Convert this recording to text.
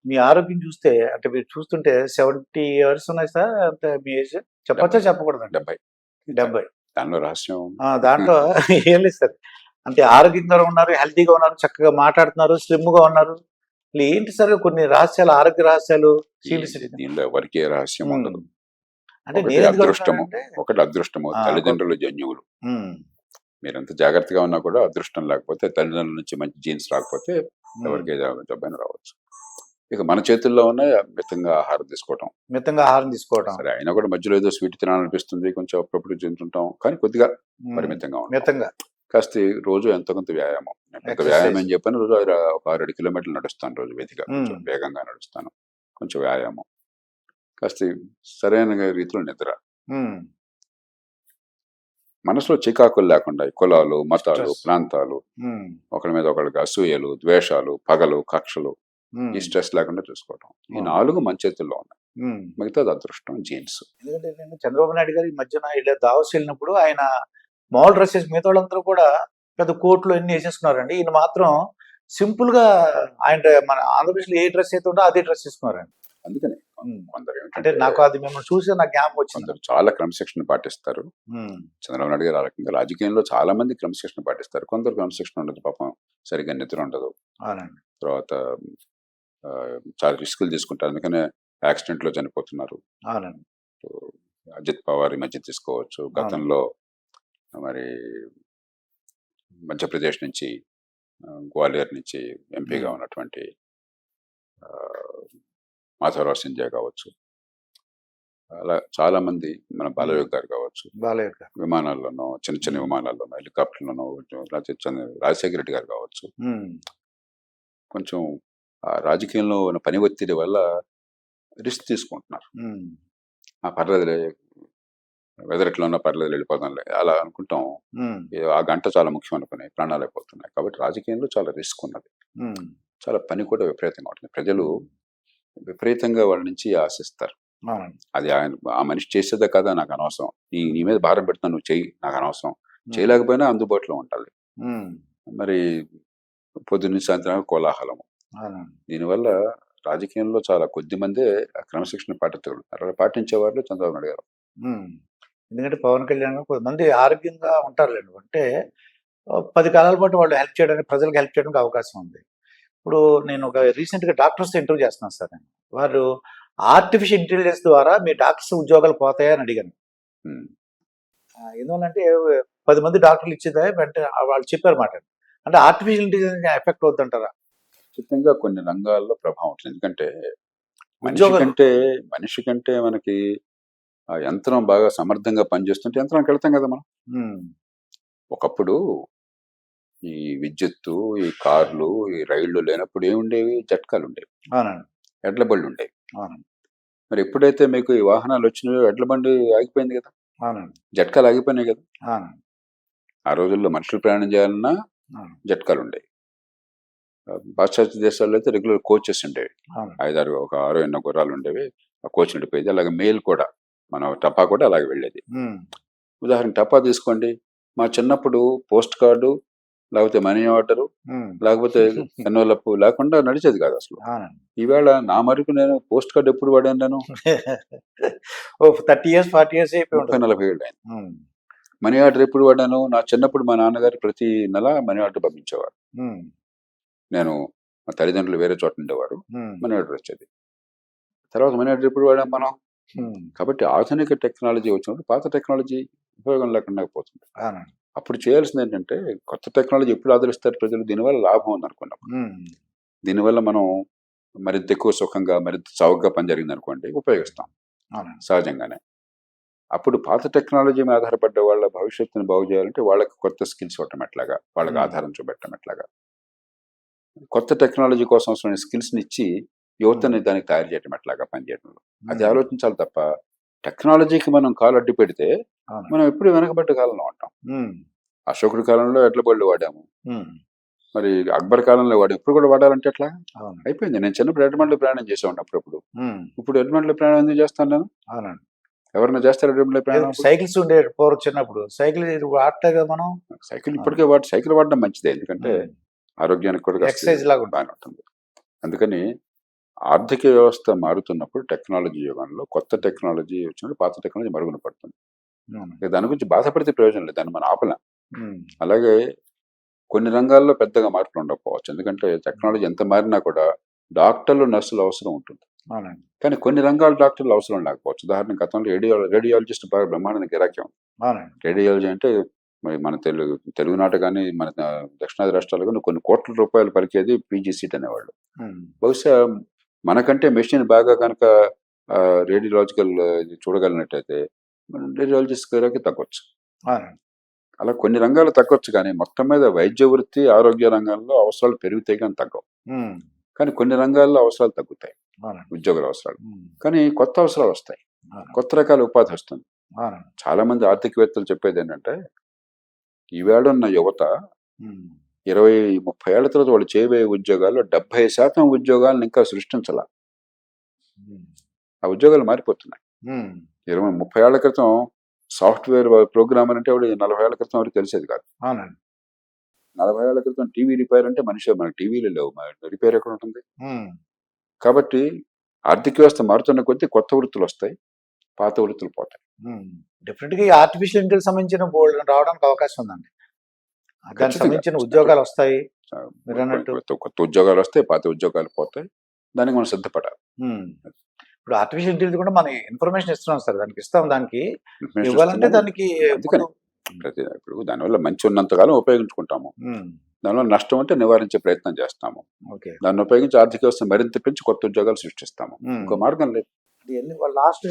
మీ ఆరోగ్యం చూస్తే అంటే మీరు చూస్తుంటే 70 ఇయర్స్ ఉన్నాయి సార్. అంతే మీ ఏజ్? చెప్పచ్చా 70 చెప్పకూడదండి? 70 70. దానిలో రహస్యం దాంట్లో ఏం లేదు సార్. అంటే ఆరోగ్యంగా ఉన్నారు, హెల్తీగా ఉన్నారు, చక్కగా మాట్లాడుతున్నారు, స్లిమ్‌గా ఉన్నారు. అసలు ఏంటి సార్ కొన్ని రహస్యాలు, ఆరోగ్య రహస్యాలు దీనిలో ఎవరికి ఏ రహస్యం హ్మ్. ఉండదు. అంటే ఒకటి నేనెందుకు అదృష్టము అడుగుతున్నానంటే ఒకటి అదృష్టము ఆ! తల్లిదండ్రులు జన్యువులు. హ్మ్. మీరెంత జాగ్రత్తగా ఉన్నా కూడా అదృష్టం లేకపోతే, తల్లిదండ్రుల నుంచి మంచి జీన్స్ రాకపోతే హ్మ్. ఎవరికి జబ్బైనా రావచ్చు. ఇక మన చేతుల్లో ఉన్నాయి మితంగా ఆహారం తీసుకోవటం. మితంగా ఆహారం తీసుకోవడం. సరే అయినా కూడా మధ్యలో ఏదో స్వీట్ తినాలనిపిస్తుంది, కొంచెం అప్పుడప్పుడు తింటుంటాం, కానీ కొద్దిగా హ్మ్. పరిమితంగా ఉంటాం. మితంగా. కాస్త రోజు ఎంతో కొంత వ్యాయామం. నేను పెద్ద వ్యాయామం అని చెప్పాను, రోజు ఒక 6-7 కిలోమీటర్లు నడుస్తాను రోజు వేదిగా, కొంచెం హ్మ్. వేగంగా నడుస్తాను, కొంచెం వ్యాయామం, కాస్త సరైన రీతిలో నిద్ర, హ్మ్. మనసులో చికాకులు లేకుండా ఈ కులాలు, మతాలు, స్ట్రెస్. ప్రాంతాలు, హ్మ్. ఒకరి మీద ఒకరికి అసూయలు, ద్వేషాలు, పగలు, కక్షలు, ఈ హ్మ్. స్ట్రెస్ లేకుండా చూసుకోవటం. ఈ అవును. 4 మన చేతుల్లో ఉన్నాయి. హ్మ్. మిగతాది అదృష్టం, జీన్స్. ఎందుకంటే నేను చంద్రబాబు నాయుడు గారు ఈ మధ్యన ఇలా దావోస్ వెళ్ళినప్పుడు ఆయన మామూలు డ్రెస్ మిగతా వాళ్ళందరూ కూడా పెద్ద కోట్లు అన్ని వేసేసుకున్నారండి. ఈయన మాత్రం సింపుల్ గా ఆయన మన ఆంధ్రప్రదేశ్‌లో ఏ డ్రెస్ అయితే ఉందో అదే డ్రెస్ వేసుకున్నారండి. అందుకని హ్మ్. కొందరు అంటే ఏమిటంటే, నాకు అది మిమ్మల్ని చూసి నాకు జ్ఞాపకం వచ్చింది. కొందరు చాలా క్రమశిక్షణ పాటిస్తారు. హ్మ్. చంద్రబాబు నాయుడు గారు ఆ రకంగా రాజకీయంలో చాలా మంది క్రమశిక్షణ పాటిస్తారు. కొందరు క్రమశిక్షణ ఉండదు పాపం, సరిగ్గా నిద్ర ఉండదు. అవునండి. తర్వాత చాలా రిస్కులు తీసుకుంటారు, అందుకనే యాక్సిడెంట్లో చనిపోతున్నారు. అవునండి. సో, అజిత్ పవార్ ఈ మధ్య తీసుకోవచ్చు. అవును. గతంలో మరి మధ్యప్రదేశ్ నుంచి, గ్వాలియర్ నుంచి ఎంపీగా హ్మ్. ఉన్నటువంటి ఆ, మాధవరావు సింధియా కావచ్చు, అలా చాలా మంది, మన హ్మ్. బాలయోగ్ గారు కావచ్చు, బాలయ్య గారు. విమానాల్లోనో, చిన్న చిన్న హ్మ్. విమానాల్లోనో, హెలికాప్టర్లోనో, లేకపోతే రాజశేఖర రెడ్డి గారు కావచ్చు, హ్మ్. కొంచెం ఆ రాజకీయంలో ఉన్న పని ఒత్తిడి వల్ల రిస్క్ తీసుకుంటున్నారు. హ్మ్. పర్లేదులే, వెదర్ ఎట్లా ఉన్నా పర్లేదు వెళ్ళిపోదాంలే అలా అనుకుంటాం. హ్మ్. ఆ గంట చాలా ముఖ్యం అనుకుని ప్రాణాలు అయిపోతున్నాయి. కాబట్టి రాజకీయంలో చాలా రిస్క్ ఉన్నది, హ్మ్. చాలా పని కూడా విపరీతంగా ఉంటుంది. ప్రజలు హ్మ్. విపరీతంగా వాళ్ళ నుంచి ఆశిస్తారు. అవునండి. అది ఆ మనిషి చేసేదే కదా నాకు అనవసరం, నీ మీద భారం పెడుతున్నా, నువ్వు చెయ్యి, నాకు అనవసరం. హ్మ్. చేయలేకపోయినా అందుబాటులో ఉండాలి. హ్మ్. మరి పొద్దున్న సాయంత్రం కోలాహలము. అవునండి. దీనివల్ల రాజకీయంలో చాలా కొద్ది మందే ఆ క్రమశిక్షణ పాటించగలుగుతారు. అలా పాటించే వాళ్ళు చంద్రబాబు నాయుడు గారు. హ్మ్. ఎందుకంటే పవన్ కళ్యాణ్ గారు కొంతమంది ఆరోగ్యంగా ఉంటారులెండి. అంటే 10 కాలాల పాటు వాళ్ళు హెల్ప్ చేయడానికి ప్రజలకు హెల్ప్ చేయడానికి అవకాశం ఉంది. ఇప్పుడు నేను ఒక రీసెంట్‌గా డాక్టర్స్‌తో ఇంటర్వ్యూ చేస్తున్నాను సార్ నేను. వారు ఆర్టిఫిషియల్ ఇంటెలిజెన్స్ ద్వారా మీ డాక్టర్స్ ఉద్యోగాలు పోతాయా అని అడిగాను. ఉమ్. ఎందువల్లంటే 10 మంది డాక్టర్లు ఇచ్చేదే వెంటనే వాళ్ళు చెప్పారన్నమాట. అంటే ఆర్టిఫిషియల్ ఇంటెలిజెన్స్ ఎఫెక్ట్ అవుద్దంటారా? ఖచ్చితంగా కొన్ని రంగాల్లో ప్రభావం ఉంటుంది. ఎందుకంటే మనిషి ఉద్యోగాలు. కంటే మనిషి కంటే మనకి ఆ యంత్రం బాగా సమర్థంగా పనిచేస్తుంటే యంత్రానికి వెళ్తాం కదా మనం. హ్మ్. ఒకప్పుడు ఈ విద్యుత్తు, ఈ కార్లు, ఈ రైళ్లు లేనప్పుడు ఏముండేవి? జట్కాలు ఉండేవి, అవునండి. ఎడ్ల బళ్ళు ఉండేవి. అవునండి. మరి ఎప్పుడైతే మీకు ఈ వాహనాలు వచ్చినాయో ఎడ్ల బండి ఆగిపోయింది కదా, అవునండి. జట్కాలు ఆగిపోయినాయి కదా. అవునండి. ఆ రోజుల్లో మనుషులు ప్రయాణం చేయాలన్నా అవును. జట్కాలు ఉండేవి. పాశ్చాత్య దేశాల్లో అయితే రెగ్యులర్ కోచెస్ ఉండేవి, అవును. 5-6 ఒక 6 ఎన్నో గుర్రాలు ఉండేవి, ఆ కోచ్ నడిపోయేది. అలాగే మెయిల్ కూడా, మన టపా కూడా అలాగే వెళ్ళేది. హ్మ్. ఉదాహరణ టపా తీసుకోండి, మా చిన్నప్పుడు పోస్ట్ కార్డు, లేకపోతే మనీ ఆర్డరు, హ్మ్. లేకపోతే ఎన్వలప్ లేకుండా నడిచేది కాదు అసలు. అవునండి. ఈవేళ నా మటుకు నేను పోస్ట్ కార్డ్ ఎప్పుడు వాడాను? నేను ఓహ్! 30 ఇయర్స్, 40 ఇయర్స్ అయిపోయి ఉంటది. 30-40 ఏళ్ళు అయింది. హ్మ్. మనీ ఆర్డర్ ఎప్పుడు వాడాను? నా చిన్నప్పుడు మా నాన్నగారు ప్రతి నెల మనీ ఆర్డర్ పంపించేవారు. హ్మ్. నేను, మా తల్లిదండ్రులు వేరే చోట ఉండేవారు, హ్మ్. మనీ ఆర్డర్ వచ్చేది. తర్వాత మనీ ఆర్డర్ ఎప్పుడు వాడాం మనం? హ్మ్. కాబట్టి ఆధునిక టెక్నాలజీ వచ్చినప్పుడు పాత టెక్నాలజీ ఉపయోగం లేకుండా పోతుంది. అవునండి. అప్పుడు చేయాల్సింది ఏంటంటే, కొత్త టెక్నాలజీ ఎప్పుడు ఆదరిస్తారు ప్రజలు? దీనివల్ల లాభం ఉందనుకున్నప్పుడు. హ్మ్. దీనివల్ల మనం మరింత ఎక్కువ సుఖంగా, మరింత చౌకగా పని జరిగిందనుకోండి, ఉపయోగిస్తాం అవునండి. సహజంగానే. అప్పుడు పాత టెక్నాలజీ మీద ఆధారపడ్డ వాళ్ళ భవిష్యత్తుని బాగు చేయాలంటే వాళ్ళకి కొత్త స్కిల్స్ ఇవ్వటం ఎట్లాగా, వాళ్ళకి హ్మ్. ఆధారం చూపెట్టడం ఎట్లాగా, కొత్త టెక్నాలజీ కోసం అవసరమైన స్కిల్స్ని ఇచ్చి హ్మ్. యువతని దానికి తయారు చేయడం ఎట్లాగా పనిచేయడంలో, అది హ్మ్. ఆలోచించాలి తప్ప టెక్నాలజీకి మనం కాలు అడ్డు పెడితే అవునండి. మనం ఎప్పుడు వెనకబడ్డ కాలంలో ఉంటాం. హ్మ్. అశోకుడి కాలంలో ఎడ్ల బళ్ళు వాడాము, హ్మ్. మరి అక్బర్ కాలంలో వాడాము, ఇప్పుడు కూడా వాడాలంటే ఎట్లా? అవును. అయిపోయింది. నేను చిన్నప్పుడు ఎడ్ల ప్రయాణం చేసేవాడిని అప్పుడప్పుడు. హ్మ్. ఇప్పుడు ఎడ్ల ప్రయాణం ఎందుకు చేస్తాను నేను? అవునండి. ఎవరైనా చేస్తారు ఎడ్ల ప్రయాణం లేదంటే అప్పుడు? సైకిల్స్ ఉండేవి పూర్వం చిన్నప్పుడు. సైకిల్ వాడట్లేదు కదా మనం. సైకిల్ అవును. ఇప్పటికే సైకిల్ వాడడం మంచిదే, ఎందుకంటే హ్మ్. ఆరోగ్యానికి కూడా కాస్త ఎక్సర్‌సైజ్ లాగుంటది. బాగానే ఉంటుంది. అందుకని ఆర్థిక వ్యవస్థ మారుతున్నప్పుడు టెక్నాలజీ యుగంలో కొత్త టెక్నాలజీ వచ్చినప్పుడు పాత టెక్నాలజీ మరుగున పడుతుంది. అవును. ఇక దాని గురించి బాధపడితే ప్రయోజనం లేదు, దాన్ని మనం ఆపలేం. ఉమ్. అలాగే కొన్ని రంగాల్లో పెద్దగా మార్పులు ఉండకపోవచ్చు, ఎందుకంటే టెక్నాలజీ ఎంత మారినా కూడా డాక్టర్లు నర్సులు అవసరం ఉంటుంది. అవునండి. కానీ కొన్ని రంగాల డాక్టర్లు అవసరం లేకపోవచ్చు. ఉదాహరణకు గతంలో రేడియాలజిస్ట్ బాగా బ్రహ్మాండానికి గిరాకీ ఉంది. అవునండి. రేడియాలజీ అంటే మరి మన తెలుగునాట కానీ మన దక్షిణాది రాష్ట్రాలు కానీ కొన్ని కోట్ల రూపాయలు పలికేది పీజీ సీట్ అనేవాళ్ళు. ఉమ్. బహుశా మనకంటే మెషిన్ బాగా కనుక రేడియాలజికల్ చూడగలిగినట్టయితే మనం రేడియాలజిస్ట్ గిరాకీ తగ్గొచ్చు. అవునండి. అలా కొన్ని రంగాలు తగ్గొచ్చు, కానీ మొత్తం మీద వైద్య వృత్తి ఆరోగ్య రంగంలో అవసరాలు పెరుగుతాయి కానీ తగ్గవు. ఉమ్. కానీ కొన్ని రంగాల్లో అవసరాలు తగ్గుతాయి, అవునండి. ఉద్యోగుల అవసరాలు. ఉమ్. కానీ కొత్త అవసరాలు వస్తాయి, అవునండి. కొత్త రకాల ఉపాధి వస్తుంది. అవునండి. చాలా మంది ఆర్థికవేత్తలు చెప్పేది ఏంటంటే ఈవేళ ఉన్న యువత ఉమ్. 20-30 ఏళ్ల తర్వాత వాళ్ళు చేయబోయే ఉద్యోగాల్లో 70% ఉద్యోగాలను ఇంకా సృష్టించాల. ఉమ్. ఆ ఉద్యోగాలు మారిపోతున్నాయి. ఉమ్. 20-30 ఏళ్ల క్రితం సాఫ్ట్వేర్ ప్రోగ్రామర్ అంటే వాడు 40 ఏళ్ల క్రితం వరకు తెలిసేది కాదు. అవునండి. 40 ఏళ్ల క్రితం టీవీ రిపేర్ అంటే మనిషి, మనకి టీవీలు లేవు, రిపేర్ ఎక్కడ ఉంటుంది. ఉమ్. కాబట్టి ఆర్థిక వ్యవస్థ మారుతున్న కొద్దీ కొత్త వృత్తులు వస్తాయి, పాత వృత్తులు పోతాయి. డెఫినెట్ గా ఈ ఆర్టిఫిషియల్ ఇంటెలిజెన్స్ సంబంధించిన బోల్డ్ రావడానికి అవకాశం ఉందండి. దానికి ఖచ్చితంగా. సంబంధించిన ఉద్యోగాలు వస్తాయి మీరు అన్నట్టు. కొత్త ఉద్యోగాలు వస్తాయి, పాత ఉద్యోగాలు పోతాయి. దానికి మనం సిద్ధపడాలి. ఇప్పుడు ఆర్టిఫిషియల్ ఇంటెలిజెన్స్ కూడా మన ఇన్ఫర్మేషన్ ఇస్తున్నాం సార్, దానికి ఇస్తాం. దానికి Information ఇవ్వాలంటే ఇస్తున్నాము. దానికి అందుకని ఇప్పుడు దానివల్ల మంచి ఉన్నంతకాలం ఉపయోగించుకుంటాము, దానివల్ల నష్టం అంటే నివారించే ప్రయత్నం చేస్తాము. ఓకే. దాన్ని ఉపయోగించి ఆర్థిక వ్యవస్థ మరింత పెంచి కొత్త ఉద్యోగాలు సృష్టిస్తాము. ఇంకో మార్గం లేదు. లాస్ట్